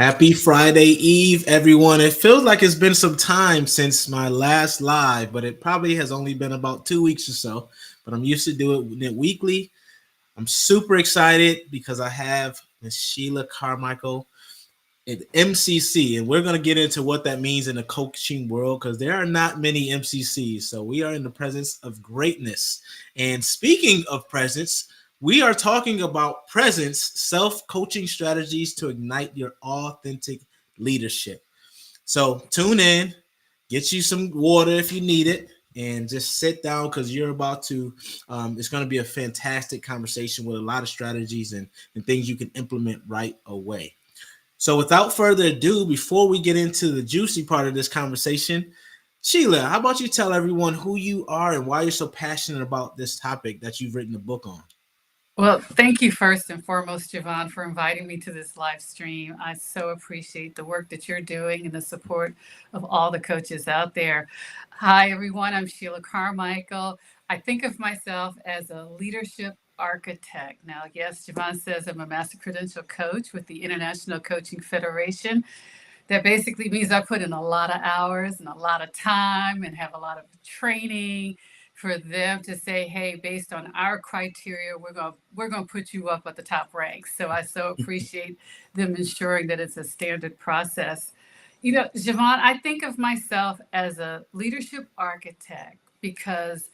Happy Friday Eve, everyone. It feels like it's been some time since my last live, but it probably has only been about 2 weeks or so. But I'm used to doing it weekly. I'm super excited because I have Miss Sheila Carmichael at MCC, and we're going to get into what that means in the coaching world because there are not many MCCs. So we are in the presence of greatness. And speaking of presence, we are talking about presence, self-coaching strategies to ignite your authentic leadership. So tune in, get you some water if you need it, and just sit down because you're about to. It's going to be a fantastic conversation with a lot of strategies and things you can implement right away. So without further ado, before we get into the juicy part of this conversation, Sheila, how about you tell everyone who you are and why you're so passionate about this topic that you've written a book on? Well, thank you first and foremost, Jevon, for inviting me to this live stream. I so appreciate the work that you're doing and the support of all the coaches out there. Hi, everyone. I'm Sheila Carmichael. I think of myself as a leadership architect. Now, yes, Jevon says I'm a master credential coach with the International Coaching Federation. That basically means I put in a lot of hours and a lot of time and have a lot of training for them to say, hey, based on our criteria, we're going to put you up at the top ranks. So I so appreciate them ensuring that it's a standard process. You know, Javon, I think of myself as a leadership architect because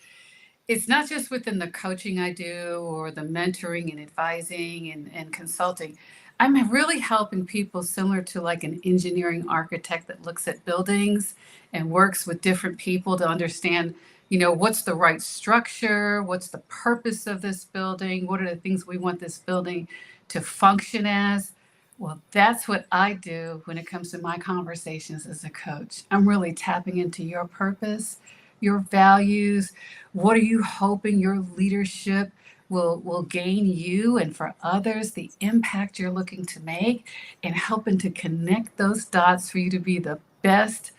it's not just within the coaching I do or the mentoring and advising and consulting. I'm really helping people similar to like an engineering architect that looks at buildings and works with different people to understand, what's the right structure, what's the purpose of this building, what are the things we want this building to function as. Well, that's what I do when it comes to my conversations as a coach. I'm really tapping into your purpose, your values. What are you hoping your leadership will gain you and for others, the impact you're looking to make, and helping to connect those dots for you to be the best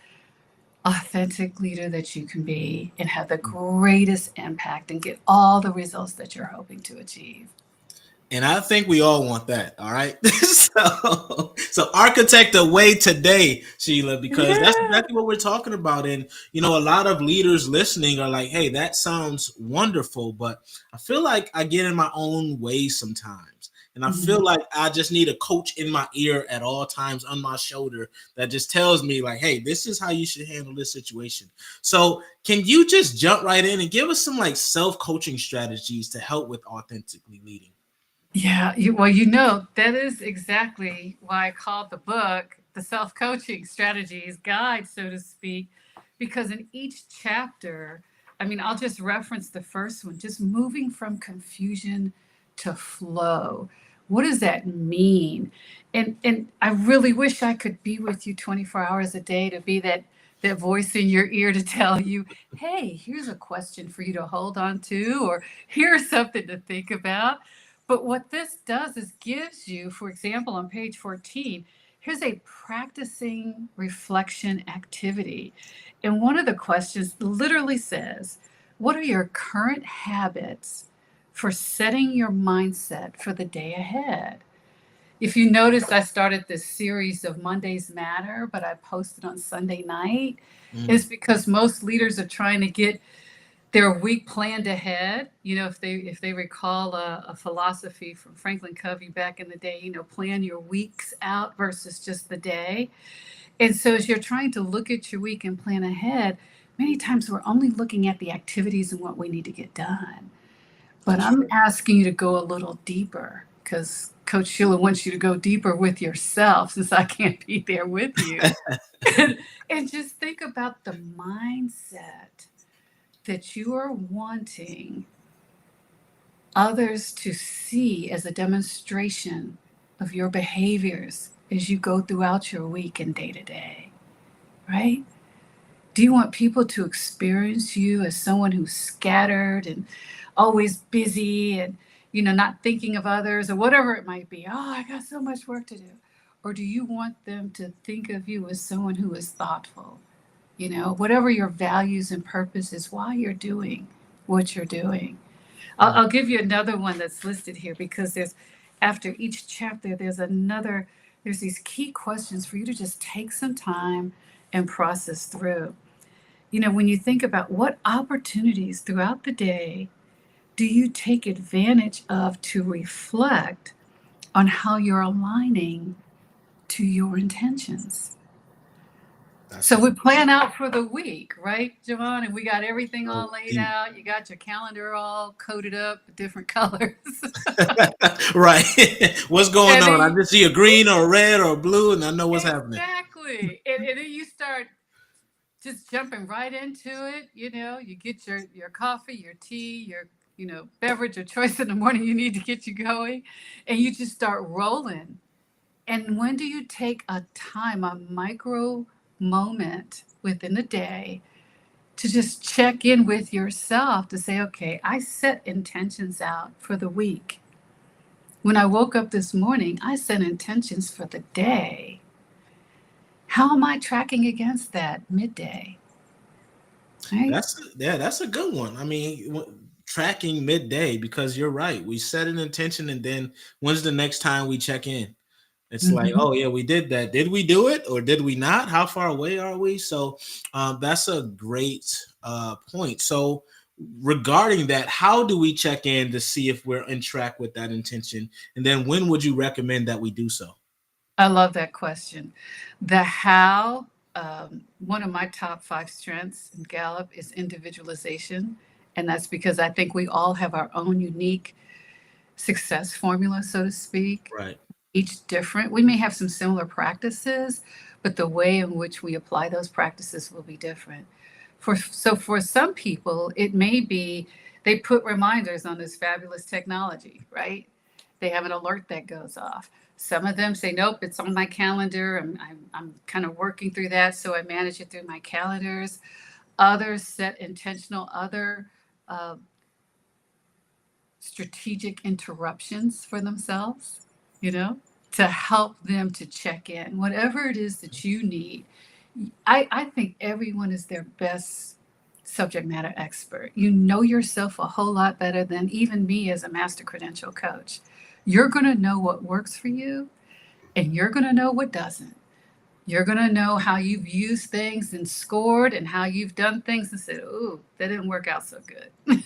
authentic leader that you can be and have the greatest impact and get all the results that you're hoping to achieve. And I think we all want that. All right. So architect a way today, Sheila, because that's Yeah. exactly what we're talking about. And a lot of leaders listening are like, "Hey, that sounds wonderful," but I feel like I get in my own way sometimes, and I feel Mhm. like I just need a coach in my ear at all times on my shoulder that just tells me, like, "Hey, this is how you should handle this situation." So, can you just jump right in and give us some like self coaching strategies to help with authentically leading? Yeah, that is exactly why I called the book the Self Coaching Strategies Guide, so to speak, because in each chapter, I mean, I'll just reference the first one, just moving from confusion to flow. What does that mean? And I really wish I could be with you 24 hours a day to be that voice in your ear to tell you, hey, here's a question for you to hold on to, or here's something to think about. But what this does is gives you, for example, on page 14, here's a practicing reflection activity. And one of the questions literally says, what are your current habits for setting your mindset for the day ahead? If you noticed, I started this series of Mondays Matter, but I posted on Sunday night. It's Mm. because most leaders are trying to get their week planned ahead. If they recall a philosophy from Franklin Covey back in the day, plan your weeks out versus just the day. And so as you're trying to look at your week and plan ahead, many times we're only looking at the activities and what we need to get done. But That's I'm right. asking you to go a little deeper because Coach Sheila wants you to go deeper with yourself since I can't be there with you. And just think about the mindset that you are wanting others to see as a demonstration of your behaviors as you go throughout your week and day to day, right? Do you want people to experience you as someone who's scattered and always busy and, not thinking of others or whatever it might be? Oh, I got so much work to do. Or do you want them to think of you as someone who is thoughtful? Whatever your values and purpose is, why you're doing what you're doing. I'll, Mm. I'll give you another one that's listed here because after each chapter, there's there's these key questions for you to just take some time and process through. When you think about what opportunities throughout the day do you take advantage of to reflect on how you're aligning to your intentions? That's So a we plan out for the week, right, Jevon? And we got everything so all laid deep. out. You got your calendar all coded up with different colors. Right. What's going And on? then I you, just see a green or a red or a blue, and I know what's happening. exactly. And then you start just jumping right into it. You get your coffee, your tea, your beverage of choice in the morning you need to get you going, and you just start rolling. And when do you take a time, a micro moment within the day to just check in with yourself to say, okay, I set intentions out for the week. When I woke up this morning, I set intentions for the day. How am I tracking against that midday? Right? That's a good one. I mean, tracking midday, because you're right. We set an intention, and then when's the next time we check in? It's like, Mm-hmm. oh yeah, we did that. Did we do it or did we not? How far away are we? So that's a great point. So regarding that, how do we check in to see if we're in track with that intention? And then when would you recommend that we do so? I love that question. The how, one of my top five strengths in Gallup is individualization. And that's because I think we all have our own unique success formula, so to speak, Right. each different. We may have some similar practices, but the way in which we apply those practices will be different. For some people, it may be they put reminders on this fabulous technology, right? They have an alert that goes off. Some of them say, nope, it's on my calendar. I'm kind of working through that, so I manage it through my calendars. Others set intentional, other uh, strategic interruptions for themselves, you know, to help them to check in, whatever it is that you need. I think everyone is their best subject matter expert. You know yourself a whole lot better than even me as a master credential coach. You're going to know what works for you and you're going to know what doesn't. You're going to know how you've used things and scored and how you've done things and said, ooh, that didn't work out so good.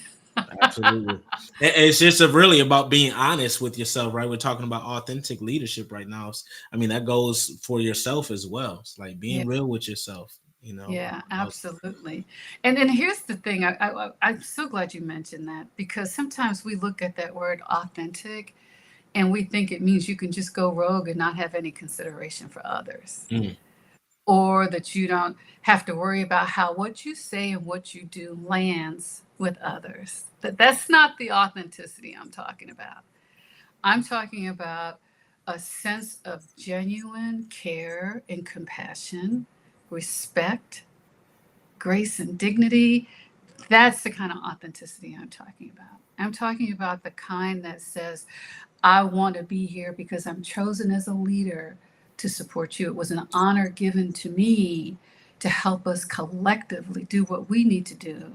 Absolutely. It's just really about being honest with yourself, right? We're talking about authentic leadership right now. I mean, that goes for yourself as well. It's like Yeah. being real with yourself, you know. Yeah, absolutely. And here's the thing. I'm so glad you mentioned that because sometimes we look at that word authentic and we think it means you can just go rogue and not have any consideration for others, Mm, or that you don't have to worry about how what you say and what you do lands with others. That's not the authenticity I'm talking about. I'm talking about a sense of genuine care and compassion, respect, grace and dignity. That's the kind of authenticity I'm talking about. I'm talking about the kind that says, I want to be here because I'm chosen as a leader to support you. It was an honor given to me to help us collectively do what we need to do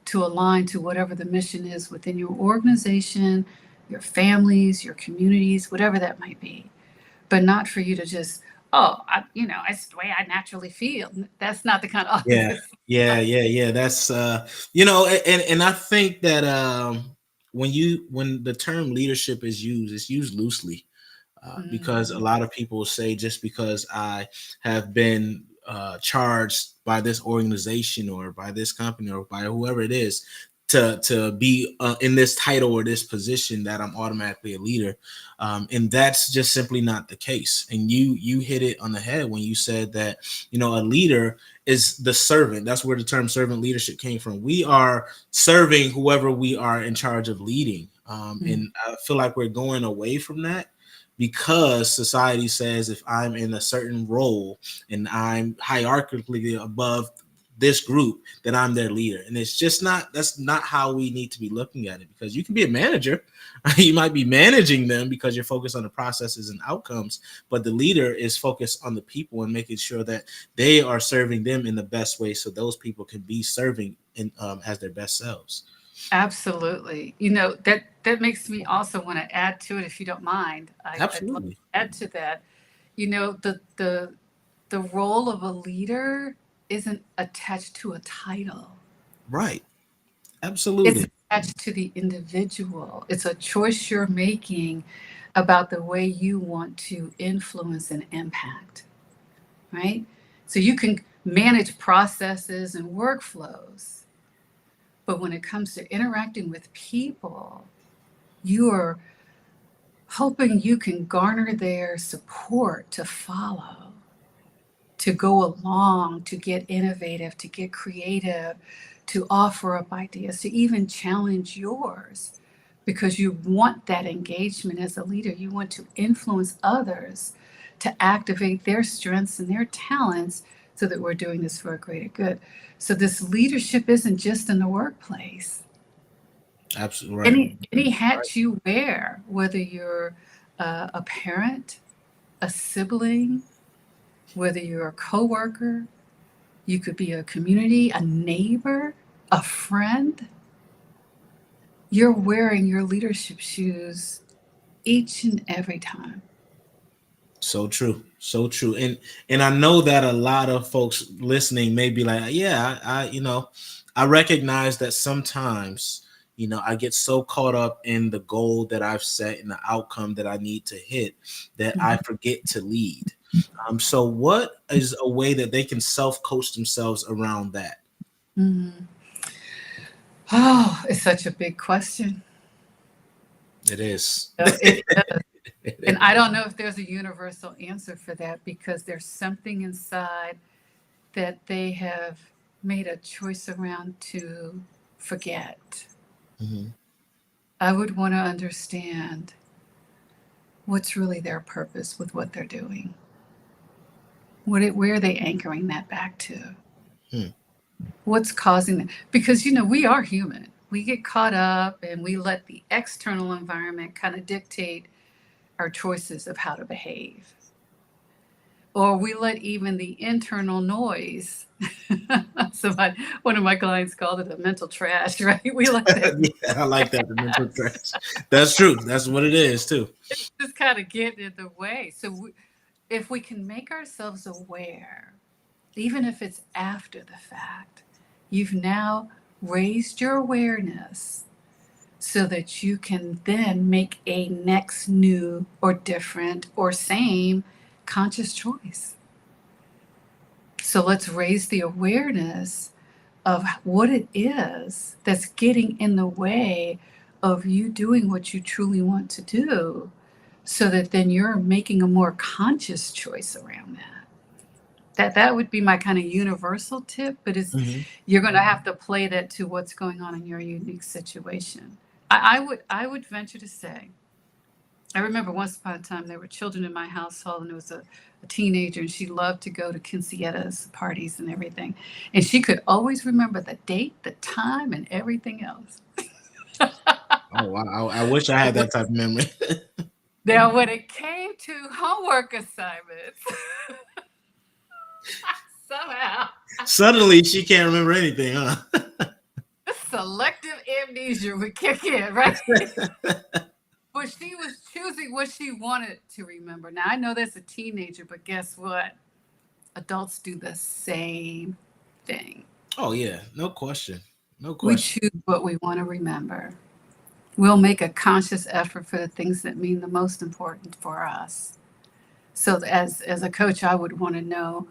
to align to whatever the mission is within your organization, your families, your communities, whatever that might be. But not for you to just, oh, it's the way I naturally feel. That's not the kind of yeah, authenticity. yeah. That's and I think that when the term leadership is used, it's used loosely. Because a Mm, lot of people say just because I have been charged by this organization or by this company or by whoever it is to be in this title or this position that I'm automatically a leader, and that's just simply not the case. And you hit it on the head when you said that a leader is the servant. That's where the term servant leadership came from. We are serving whoever we are in charge of leading, mm. and I feel like we're going away from that because society says if I'm in a certain role and I'm hierarchically above this group, then I'm their leader. And it's just not, that's not how we need to be looking at it, because you can be a manager. You might be managing them because you're focused on the processes and outcomes, but the leader is focused on the people and making sure that they are serving them in the best way so those people can be serving in, as their best selves. Absolutely. That makes me also want to add to it, if you don't mind. I'd love Absolutely. to add to that. You know, the role of a leader isn't attached to a title. Right. It's Absolutely. attached to the individual. It's a choice you're making about the way you want to influence and impact, right? So you can manage processes and workflows, but when it comes to interacting with people, you are hoping you can garner their support to follow, to go along, to get innovative, to get creative, to offer up ideas, to even challenge yours, because you want that engagement as a leader. You want to influence others to activate their strengths and their talents so that we're doing this for a greater good. So this leadership isn't just in the workplace. Absolutely right. Any Right. hat you wear, whether you're a parent, a sibling, whether you're a coworker, you could be a community, a neighbor, a friend. You're wearing your leadership shoes each and every time. So true. So true. And I know that a lot of folks listening may be like, yeah, I recognize that sometimes, I get so caught up in the goal that I've set and the outcome that I need to hit that I Mhm. forget to lead. So what is a way that they can self-coach themselves around that? Mhm. Oh, it's such a big question. It is. It is. And I don't know if there's a universal answer for that, because there's something inside that they have made a choice around to forget. Mhm. I would want to understand what's really their purpose with what they're doing. Where are they anchoring that back to? Hmm. What's causing it? Because, we are human. We get caught up and we let the external environment kind of dictate our choices of how to behave. Or we let even the internal noise, one of my clients called it a mental trash, right? We let that Yeah, I like that. The mental trash. That's true. That's what it is too. just kind of get in the way. So if we can make ourselves aware, even if it's after the fact, you've now raised your awareness so that you can then make a next new or different or same conscious choice. So let's raise the awareness of what it is that's getting in the way of you doing what you truly want to do, so that then you're making a more conscious choice around that. That would be my kind of universal tip, but it's Mhm. you're going to have to play that to what's going on in your unique situation. I would venture to say, I remember once upon a time there were children in my household, and there was a teenager, and she loved to go to quinceañeras parties and everything, and she could always remember the date, the time, and everything else. Oh wow! I wish I had that type of memory. Now, when it came to homework assignments, somehow Suddenly, she can't remember anything, huh? selective amnesia would kick in, right? But she was choosing what she wanted to remember. Now, I know that's a teenager, but guess what? Adults do the same thing. Oh yeah, no question, no We question. choose what we want to remember. We'll make a conscious effort for the things that mean the most important for us. So, as a coach, I would want to know,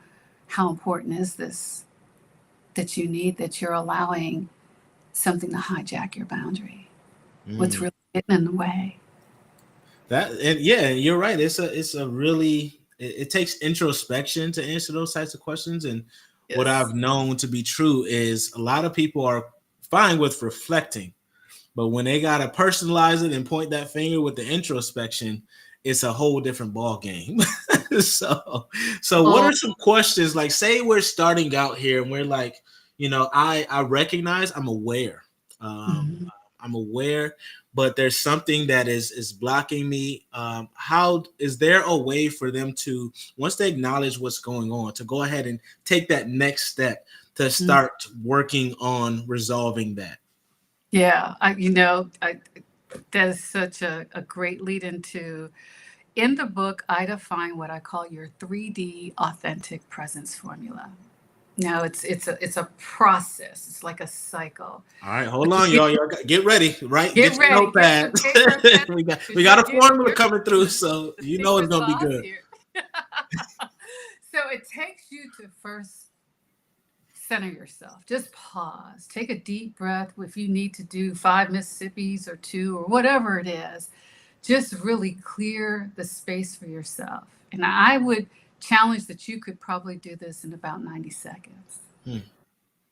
how important is this that you need, that you're allowing something to hijack your boundary? What's Mm. really getting in the way? That and yeah, you're right. It's a really it takes introspection to answer those types of questions. And what Yes. I've known to be true is a lot of people are fine with reflecting, but when they gotta personalize it and point that finger with the introspection, it's a whole different ball game. So what Oh, are some questions, like say we're starting out here and we're like, I recognize I'm aware. Um, mhm. I'm aware, but there's something that is blocking me. How is there a way for them to, once they acknowledge what's going on, to go ahead and take that next step to Mm. start working on resolving that? Yeah, that is such a great lead into In the book, I define what I call your 3D authentic presence formula. Now, it's a process. It's like a cycle. All right, But hold you on, get y'all. Get ready, right? get Get your ready, get notepad. some paper and pen, we got because we got a formula you're coming through, the, so the you know it's secret gonna be sauce good. here. So it takes you to first center yourself. Just pause. Take a deep breath. If you need to do 5 Mississippis or two or whatever it is, just really clear the space for yourself. And I would challenge that you could probably do this in about 90 seconds. Hmm.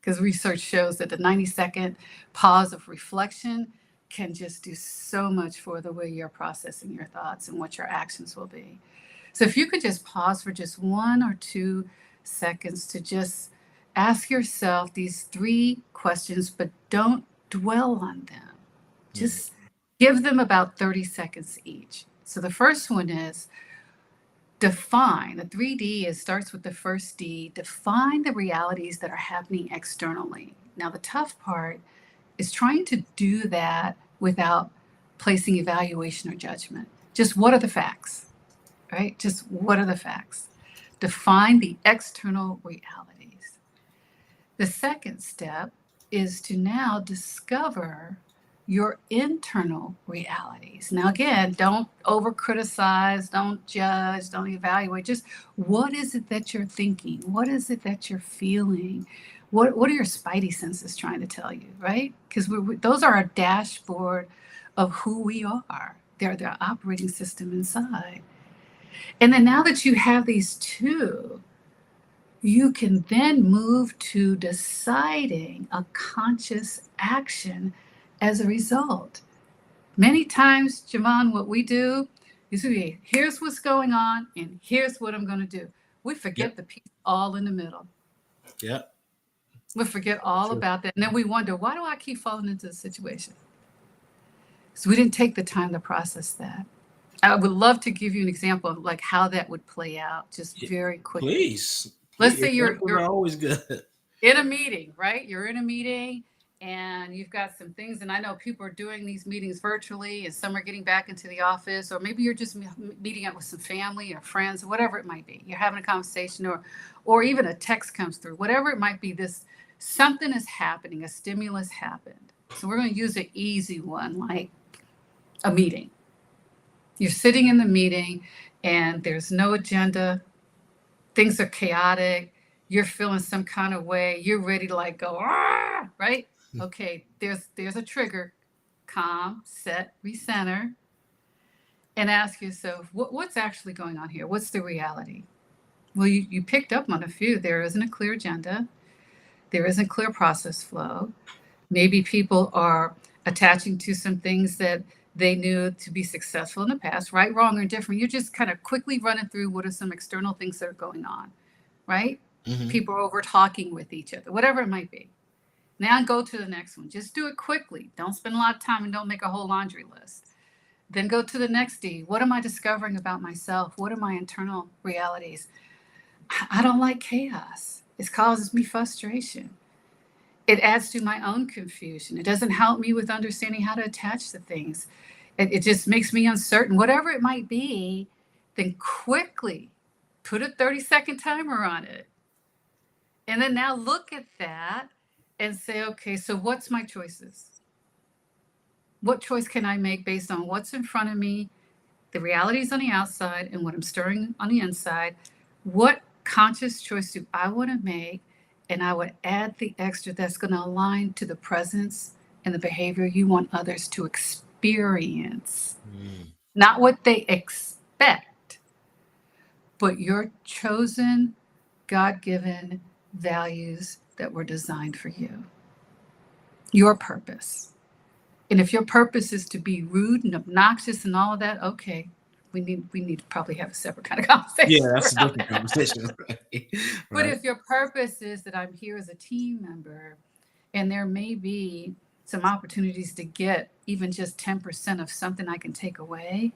Because research shows that the 90-second pause of reflection can just do so much for the way you're processing your thoughts and what your actions will be. So if you could just pause for just 1 or 2 seconds to just ask yourself these 3 questions, but don't dwell on them. Hmm. Just give them about 30 seconds each. So the first one is define. The 3D is starts with the first D. Define the realities that are happening externally. Now the tough part is trying to do that without placing evaluation or judgment. Just what are the facts? Right? Just what are the facts? Define the external realities. The second step is to now discover your internal realities. Now, again, don't over criticize, don't judge, don't evaluate. Just what is it that you're thinking? What is it that you're feeling? What are your spidey senses trying to tell you, right? Because those are a dashboard of who we are. They're the operating system inside. And then now that you have these two, you can then move to deciding a conscious action as a result. Many times, Jevon, what we do is here's what's going on and here's what I'm going to do. We forget Yep. the piece all in the middle. Yep. We forget all True. about that. And then we wonder, why do I keep falling into the situation? So we didn't take the time to process that. I would love to give you an example of like how that would play out just Yeah, very quickly. please, Let's please. say Examples you're are always good. in a meeting, right? You're in a meeting and you've got some things, and I know people are doing these meetings virtually, and some are getting back into the office, or maybe you're just meeting up with some family or friends, whatever it might be. You're having a conversation, or even a text comes through, whatever it might be. This something is happening, a stimulus happened. So we're going to use an easy one, like a meeting. You're sitting in the meeting, and there's no agenda. Things are chaotic. You're feeling some kind of way. You're ready to like go, ah, right? Okay, there's a trigger. Calm, set, recenter, and ask yourself, what's actually going on here? What's the reality? Well, you picked up on a few. There isn't a clear agenda. There isn't clear process flow. Maybe people are attaching to some things that they knew to be successful in the past, right, wrong, or different. You're just kind of quickly running through what are some external things that are going on, right? Hmm. People are over talking with each other, whatever it might be. Now go to the next one. Just do it quickly. Don't spend a lot of time and don't make a whole laundry list. Then go to the next D. What am I discovering about myself? What are my internal realities? I don't like chaos. It causes me frustration. It adds to my own confusion. It doesn't help me with understanding how to attach to things. It just makes me uncertain. Whatever it might be, then quickly put a 30-second timer on it. And then now look at that and say, okay, so what's my choices? What choice can I make based on what's in front of me, the realities on the outside, and what I'm stirring on the inside? What conscious choice do I want to make? And I would add the extra that's going to align to the presence and the behavior you want others to experience. Mm. Not what they expect, but your chosen, God given values that were designed for you. Your purpose. And if your purpose is to be rude and obnoxious and all of that, okay, we need to probably have a separate kind of Yeah, conversation that's a around different that. conversation, right? But Right. if your purpose is that I'm here as a team member, and there may be some opportunities to get even just 10% of something I can take away,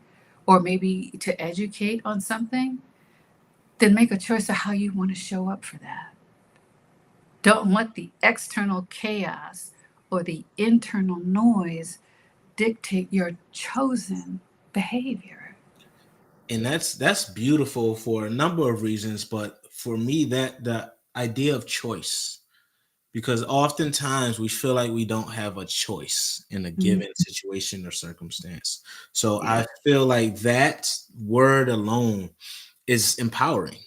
or maybe to educate on something, then make a choice of how you want to show up for that. Don't let the external chaos or the internal noise dictate your chosen behavior. And that's beautiful for a number of reasons, but for me, that the idea of choice, because oftentimes we feel like we don't have a choice in a Mhm. given situation or circumstance. So Yeah. I feel like that word alone is empowering.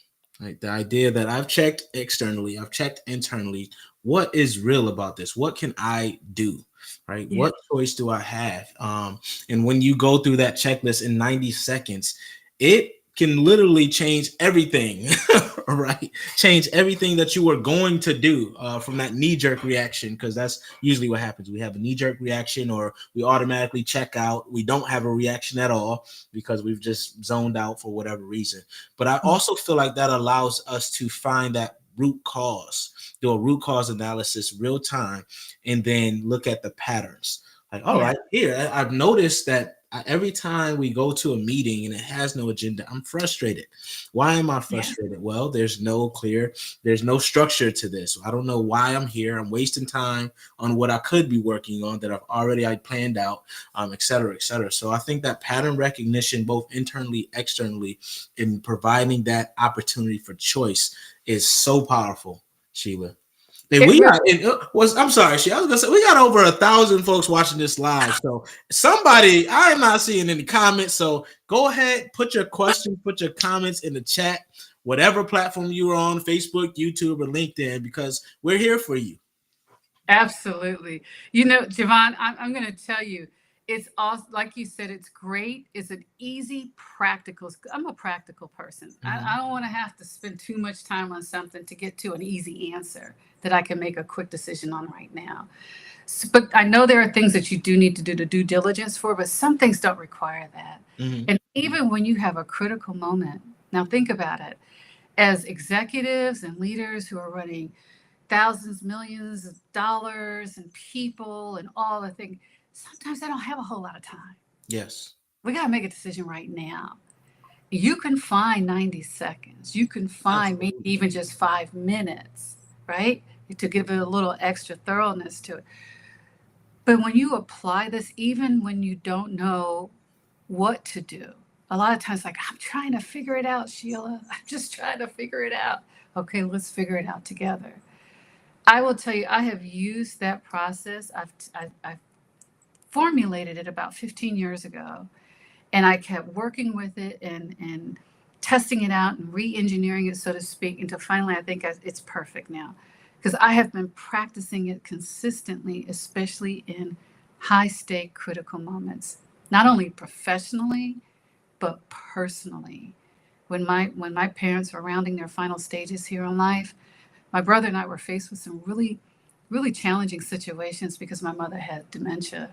Right? The idea that I've checked externally, I've checked internally. What is real about this? What can I do? Right? Yeah. What choice do I have? And when you go through that checklist in 90 seconds, it can literally change everything, right? Change everything that you were going to do from that knee jerk reaction, because that's usually what happens. We have a knee jerk reaction, or we automatically check out. We don't have a reaction at all because we've just zoned out for whatever reason. But I also feel like that allows us to find that root cause, do a root cause analysis real time, and then look at the patterns. Like, all Yeah. right, here, I've noticed that every time we go to a meeting and it has no agenda, I'm frustrated. Why am I Yeah. frustrated? Well, there's no structure to this. I don't know why I'm here. I'm wasting time on what I could be working on that I've already planned out, et cetera, et cetera. So I think that pattern recognition, both internally, externally, in providing that opportunity for choice is so powerful, Sheila. And It we really got it was I'm sorry, Sheila. I was gonna say we got over 1,000 folks watching this live. So somebody, I am not seeing any comments. So go ahead, put your questions, put your comments in the chat, whatever platform you're on, Facebook, YouTube, or LinkedIn, because we're here for you. absolutely. You know, Jevon, I'm going to tell you, it's also, like you said, it's great. It's an easy, practical. I'm a practical person. I Mhm. don't want to have to spend too much time on something to get to an easy answer that I can make a quick decision on right now. But I know there are things that you do need to do the due diligence for, but some things don't require that. Mhm. And even when you have a critical moment, now think about it. As executives and leaders who are running thousands, millions of dollars and people and all the things, sometimes they don't have a whole lot of time. Yes. We got to make a decision right now. You can find 90 seconds. You can find maybe Absolutely. even just 5 minutes, right? To give it a little extra thoroughness to it. But when you apply this, even when you don't know what to do, a lot of times, like, I'm trying to figure it out, Sheila. I'm just trying to figure it out. Okay, let's figure it out together. I will tell you, I have used that process. I've formulated it about 15 years ago, and I kept working with it and testing it out and re-engineering it, so to speak, until finally I think it's perfect now. Because I have been practicing it consistently, especially in high stake critical moments, not only professionally, but personally. When my parents were rounding their final stages here in life, my brother and I were faced with some really challenging situations because my mother had dementia.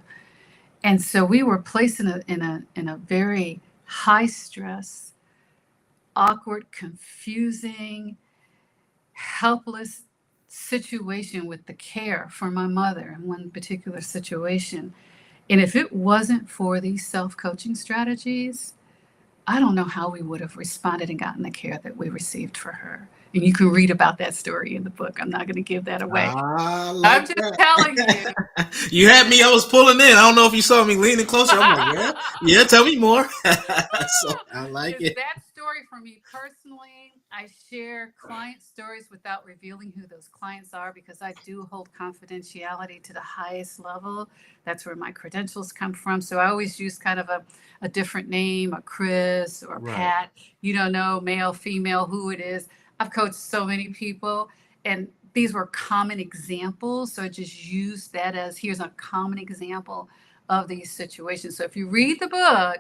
And so we were placed in a very high stress, awkward, confusing, helpless situation with the care for my mother in one particular situation. And if it wasn't for these self-coaching strategies, I don't know how we would have responded and gotten the care that we received for her. And you can read about that story in the book. I'm not going to give that away. I I'm like just that. telling you. You had me. I was pulling in. I don't know if you saw me leaning closer. I'm like, yeah, yeah. Tell me more. So I like Is it. that story for me personally? I share client stories without revealing who those clients are because I do hold confidentiality to the highest level. That's where my credentials come from. So I always use kind of a different name, a Chris or a Right. Pat. You don't know, male, female, who it is. I've coached so many people, and these were common examples. So I just used that as here's a common example of these situations. So if you read the book,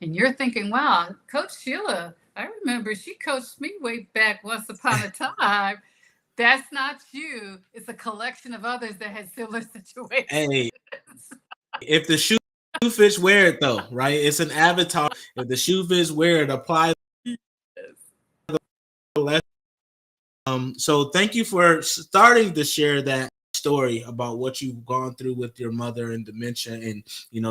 and you're thinking, wow, Coach Sheila, I remember she coached me way back once upon a time. That's not you. It's a collection of others that had similar situations. Hey, if the shoe fits, wear it though. Right? It's an avatar. If the shoe fits, wear it. Apply. So thank you for starting to share that story about what you've gone through with your mother and dementia, and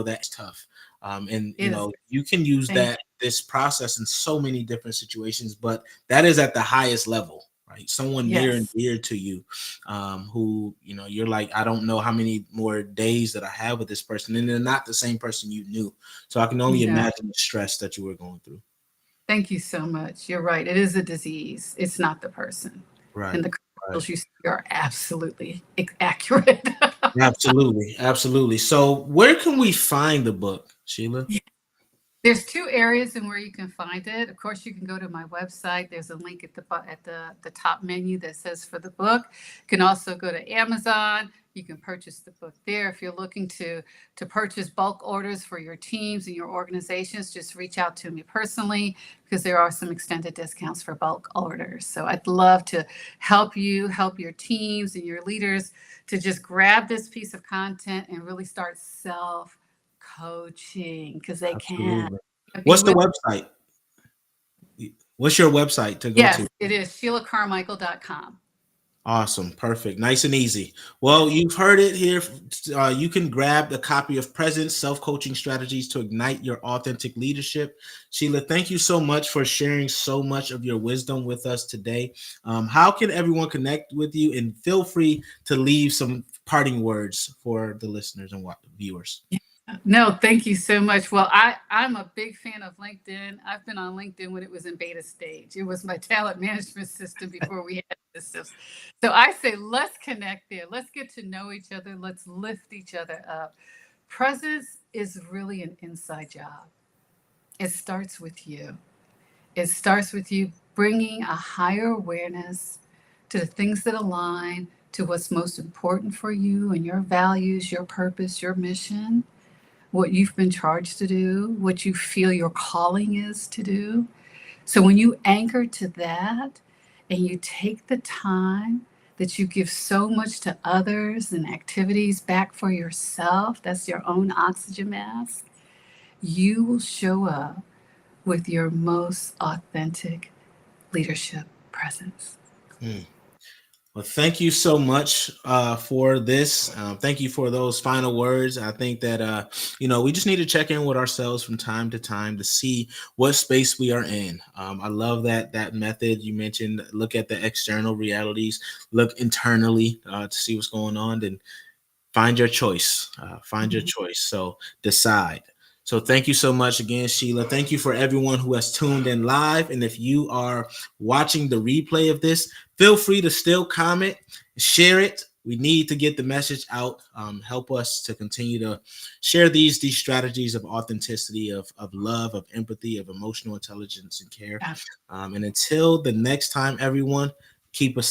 that's tough. And It is. you can use Thank that this process in so many different situations, but that is at the highest level, right? Someone you. near and Yes. dear to you, who you're like, I don't know how many more days that I have with this person, and they're not the same person you knew. So I can only No. imagine the stress that you were going through. Thank you so much. You're right. It is a disease. It's not the person. Right. And the Right. commercials you see are absolutely accurate. Absolutely. Absolutely. So where can we find the book, Sheila? There's two areas in where you can find it. Of course, you can go to my website. There's a link at the top menu that says for the book. You can also go to Amazon. You can purchase the book there. If you're looking to purchase bulk orders for your teams and your organizations, just reach out to me personally because there are some extended discounts for bulk orders. So I'd love to help you, help your teams and your leaders to just grab this piece of content and really start coaching because they can Absolutely. be What's the with. website? What's your website to go to? Yes, it is SheilaCarmichael.com. Awesome. Perfect. Nice and easy. Well, you've heard it here. You can grab a copy of Presence Self-Coaching Strategies to Ignite Your Authentic Leadership. Sheila, thank you so much for sharing so much of your wisdom with us today. How can everyone connect with you? And feel free to leave some parting words for the listeners and viewers. No, thank you so much. Well, I'm a big fan of LinkedIn. I've been on LinkedIn when it was in beta stage. It was my talent management system before we had systems. So I say, let's connect there. Let's get to know each other. Let's lift each other up. Presence is really an inside job. It starts with you. It starts with you bringing a higher awareness to the things that align to what's most important for you and your values, your purpose, your mission, what you've been charged to do, what you feel your calling is to do. So when you anchor to that and you take the time that you give so much to others and activities back for yourself, that's your own oxygen mask, you will show up with your most authentic leadership presence. Hmm. Well, thank you so much for this. Thank you for those final words. I think that, we just need to check in with ourselves from time to time to see what space we are in. I love that method you mentioned. Look at the external realities, look internally to see what's going on, then find your choice. Find your choice. So decide. So thank you so much again, Sheila. Thank you for everyone who has tuned in live. And if you are watching the replay of this, feel free to still comment, share it. We need to get the message out. Help us to continue to share these strategies of authenticity, of love, of empathy, of emotional intelligence and care. And until the next time, everyone, keep us